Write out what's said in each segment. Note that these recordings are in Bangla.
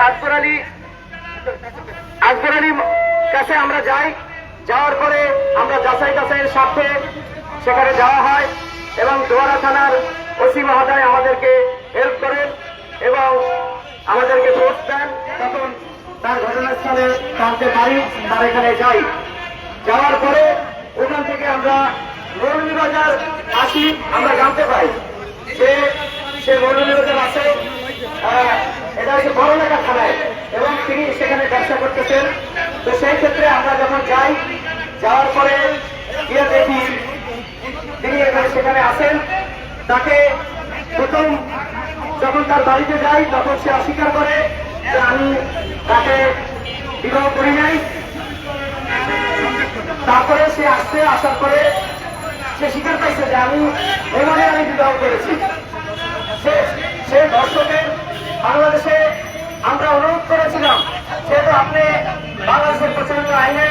আকবর আলী কাছে আমরা যাই। যাওয়ার পরে আমরা যাচাইয়ের স্বার্থে সেখানে যাওয়া হয় এবং দোয়ারা থানার ওসি মহোদয় আমাদেরকে হেল্প করেন এবং আমাদেরকে পোস্ট দেন। তখন তার ঘটনাস্থলে জানতে পারি, তার এখানে যাই। যাওয়ার পরে ওখান থেকে আমরা মৌলভীবাজার আসি। আমরা জানতে পাই যে সে মৌলভীবাজার আছে, এটা হচ্ছে বড়লেখা থানায় এবং তিনি সেখানে ব্যবসা করতেছেন। তো সেই ক্ষেত্রে আমরা যখন যাই, যাওয়ার পরে গিয়ে দেখি তিনি সেখানে আসেন। তাকে প্রথম যখন তার বাড়িতে যাই তখন সে অস্বীকার করে যে আমি তাকে বিবাহ করি নাই। তারপরে সে আসার পরে সে স্বীকার পাইছে যে আমি বিবাহ করেছি। সে দর্শকের বাংলাদেশে আমরা অনুরোধ করেছিলাম, যেহেতু আপনি বাংলাদেশের প্রচলিত আইনে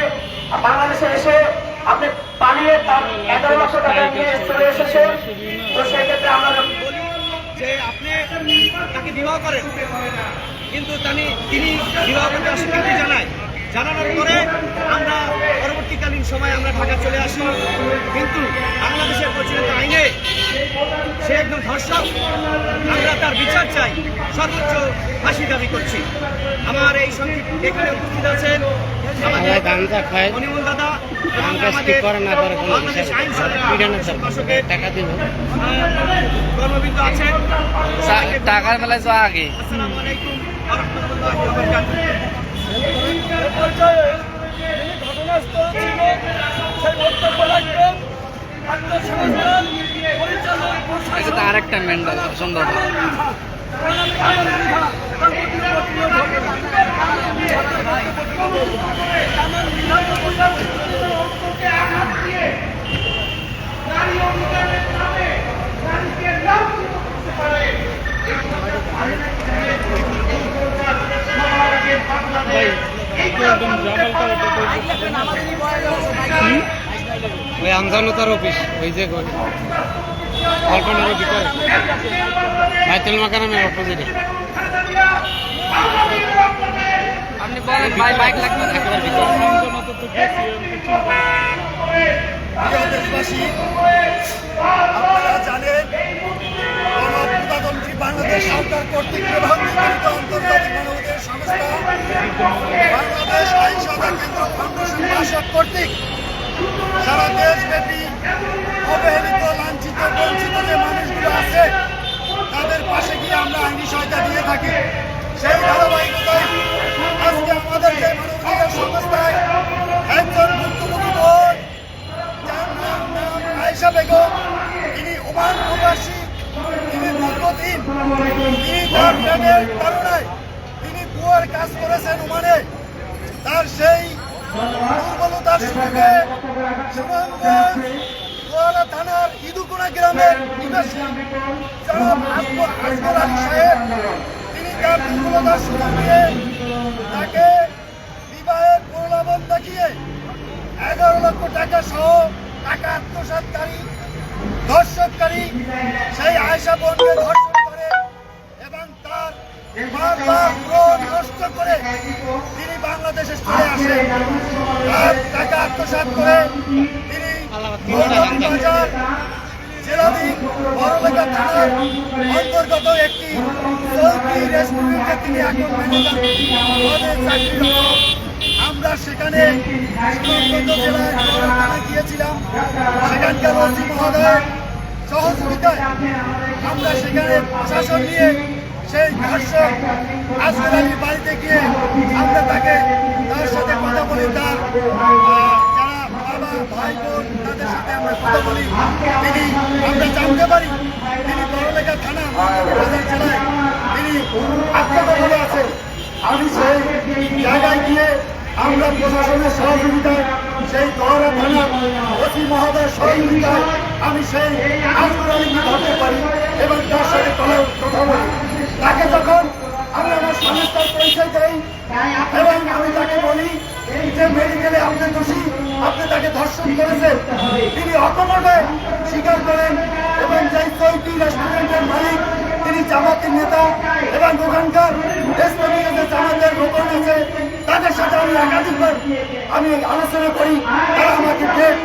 বাংলাদেশে এসে আপনি পালিয়ে 11 লক্ষ টাকা নিয়ে চলে এসেছেন। তো সেই ক্ষেত্রে আমরা যে আপনি তাকে বিবাহ করেন, কিন্তু তিনি বিবাহ করতে অস্বীকৃতি জানানোর পরে আমরা পরবর্তীকালীন সময় আমরা ঢাকা চলে আসি। কিন্তু বাংলাদেশের প্রচলিত আইনে সে একজন ধর্ষক, আমরা তার বিচার চাই, সর্বোচ্চ ফাঁসি দাবি করছি। আমার এই সঙ্গে এখানে উপস্থিত আছেন আমাদের মনিমুল দাদা, বাংলাদেশ আইন সভার টাকা দিব কর্মবৃন্দ আছেন। টাকার বেলায় যাওয়া আগে। আসসালামু আলাইকুম ওয়া রাহমাতুল্লাহি ওয়া বারাকাতুহু। ঘটনাস্থল ছিল সেই বক্তব্য রাখবেন আরেকটা মেন্ডাল সুন্দর ওই আমজানতার অফিস, ওই যে অল্পনার ভিতরে বাইতুল মাকারামের অপোজিটে। আপনি বলেন ভাই, বাইক লাগবে না একবার ভিতরে। দেশবাসী, আপনারা জানেন গণপ্রজাতন্ত্রী বাংলাদেশ সরকার কর্তৃক নিবন্ধিত আন্তর্জাতিক মানবাধিকার সংস্থা বাংলাদেশ আইন সভা কেন্দ্র ফাউন্ডেশন বাসক কর্তৃক সারা দেশব্যাপী অবহেলিত, লাঞ্ছিত, বঞ্চিত যে মানুষগুলো আছে তাদের পাশে গিয়ে আমরা আইনি সহায়তা দিয়ে থাকি। সেই ধারাবাহিকতায় আজকে আমাদের যে মানবাধিকার সংস্থায় একজন ভুক্তভোগী বোন, যার নাম আয়েশা বেগম, তিনি ওমান প্রবাসী, তিনি দীর্ঘদিন তার প্রেমের কারণে তিনি বুয়ার কাজ করেছেন ওমানে। তার সেই দুর্বলতার সুযোগে সুনামগঞ্জ দোয়ারা থানার ইদুকুনা গ্রামের নিবাসী জনাব আকবর আলী সাহেব, তিনি তার দুর্বলতার সুযোগ নিয়ে তাকে বিবাহের প্রলোভন দেখিয়ে 11 লক্ষ টাকা সহ টাকা আত্মসাৎকারী ধর্ষণকারী সেই আয়েশা বোনকে ধর্ষণ করে এবং তার নষ্ট করে তিনি বাংলাদেশে চলে আসেন। তার টাকা আত্মসাৎ করে তিনি মৌলভীবাজার জেলাধীন বড়লেখা থানার অন্তর্গত একটি চৌকি রেস্টুরেন্টে তিনি এখন ম্যানেজার পদে চাকরিরত। আমরা সেখানে সুনামগঞ্জ জেলায় থানায় গিয়েছিলাম। সেখানকার ওসি মহোদয়ের সহযোগিতায় আমরা সেখানে প্রশাসন নিয়ে সেই ধর্ষক আসগর আলীর বাড়িতে গিয়ে আমরা তার সাথে কথা বলি, তার যারা বাবা ভাই বোন তাদের সাথে আমরা কথা বলি। আমরা জানতে পারি তিনি বড়লেখা থানা মৌলভীবাজার জেলায় তিনি আত্মগোপনে আছেন। আমি সেই জায়গায় গিয়ে আমরা প্রশাসনের সহযোগিতায় সেই দোয়ারা থানার ওসি মহোদয়ের সহযোগিতায় আমি সেই আসগর আলীকে ধরতে পারি এবং তার সাথে কথা বলি। তাকে যখন আমি আমার সংস্থার পরিচয় দেই এবং আমি তাকে বলি যে মেডিকেলে আপনি দোষী, আপনি তাকে ধর্ষণ করেছেন, তিনি অকপটে স্বীকার করেন এবং যে চৌকি রেস্টুরেন্টের মালিক তিনি জামাতের নেতা এবং ওখানকার দেশপ্রেমিক যে আমি একাধিকবার আমি আলোচনা করি, তারা আমাকে ডেট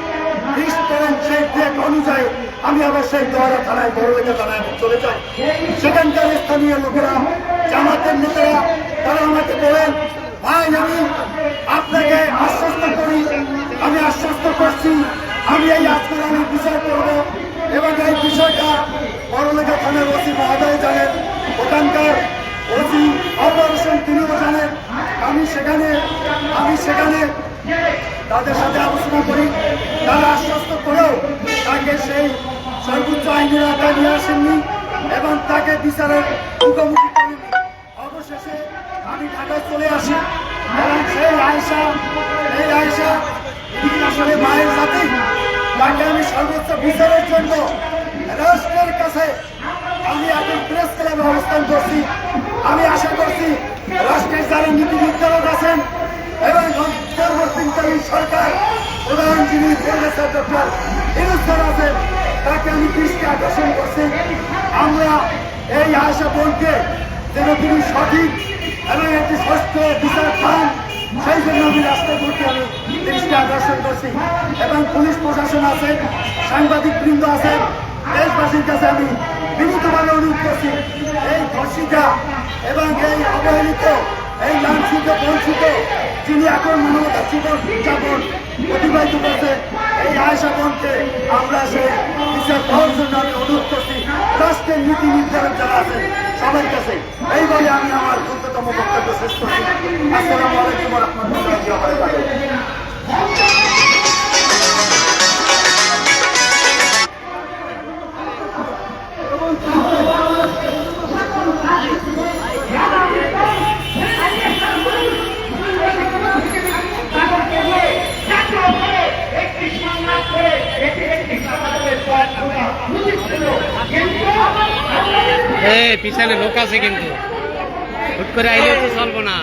লিস্ট করেন, সেই ডেট অনুযায়ী আমি আবার সেই দোয়ারা থানায় বড়লেখা থানায় চলে যাই। সেখানকার স্থানীয় লোকেরা, জামাতের নেতারা, তারা আমাকে বলেন, ভাই আমি আপনাকে আশ্বস্ত করি, আমি আশ্বস্ত করছি আমি এই আজকের আমি বিচার করব এবং এই বিষয়টা বড়লেখা থানার ওসি মহোদয় জানেন, ওখানকার ওসি অপারেশন তিনিও জানেন। আমি সেখানে তাদের সাথে আলোচনা করি, তারা আশ্বস্ত করেও তাকে সেই সর্বোচ্চ আইনের আওতায় নিয়ে আসেননি এবং তাকে বিচারের মুখোমুখি করেননি। অবশেষে আমি ঢাকায় চলে আসি এবং সেই আয়েশা তিনি আসলে মায়ের জাতি, তাকে আমি সর্বোচ্চ বিচারের জন্য রাষ্ট্রের কাছে আমি এখন প্রেস ক্লাবে অবস্থান করছি। আমি আশা করছি রাষ্ট্রের যারা নীতি নির্ধারক আছেন এবং পরবর্তীকালীন সরকার প্রধান যিনি প্রফেসর ডক্টর ইউনূস স্যার আছেন, তাকে আমি দৃষ্টি আকর্ষণ করছি আমরা এই আয়েশা বোনকে যেন তিনি সঠিক এবং একটি ষষ্ঠ বিচার পান, সেই জন্য আমি রাষ্ট্রের প্রতি আমি দৃষ্টি আকর্ষণ করছি এবং পুলিশ প্রশাসন আছে, সাংবাদিক বৃন্দ আছেন, দেশবাসীর কাছে আমি বিনীতভাবে অনুরোধ করছি এই ধর্ষিতা এবং এই অবহেলিত, এই লাঞ্ছিত বঞ্চিত যিনি এখন মানবতার জীবন যাপন অতিবাহিত করছে এই আয়েশা বোনকে আমরা সেই বিচার পাওয়ার জন্য আমি অনুরোধ করছি রাষ্ট্রের নীতি নির্ধারক যারা আছেন সবার কাছে। এই বলে আমি আমার দ্রুততম বক্তব্য শেষ করছি। আসসালামু আলাইকুম ওয়া রাহমাতুল্লাহি ওয়া বারাকাতুহু। পিছনে লোক আছে কিন্তু হুট করে আইলেও তো চলবো না।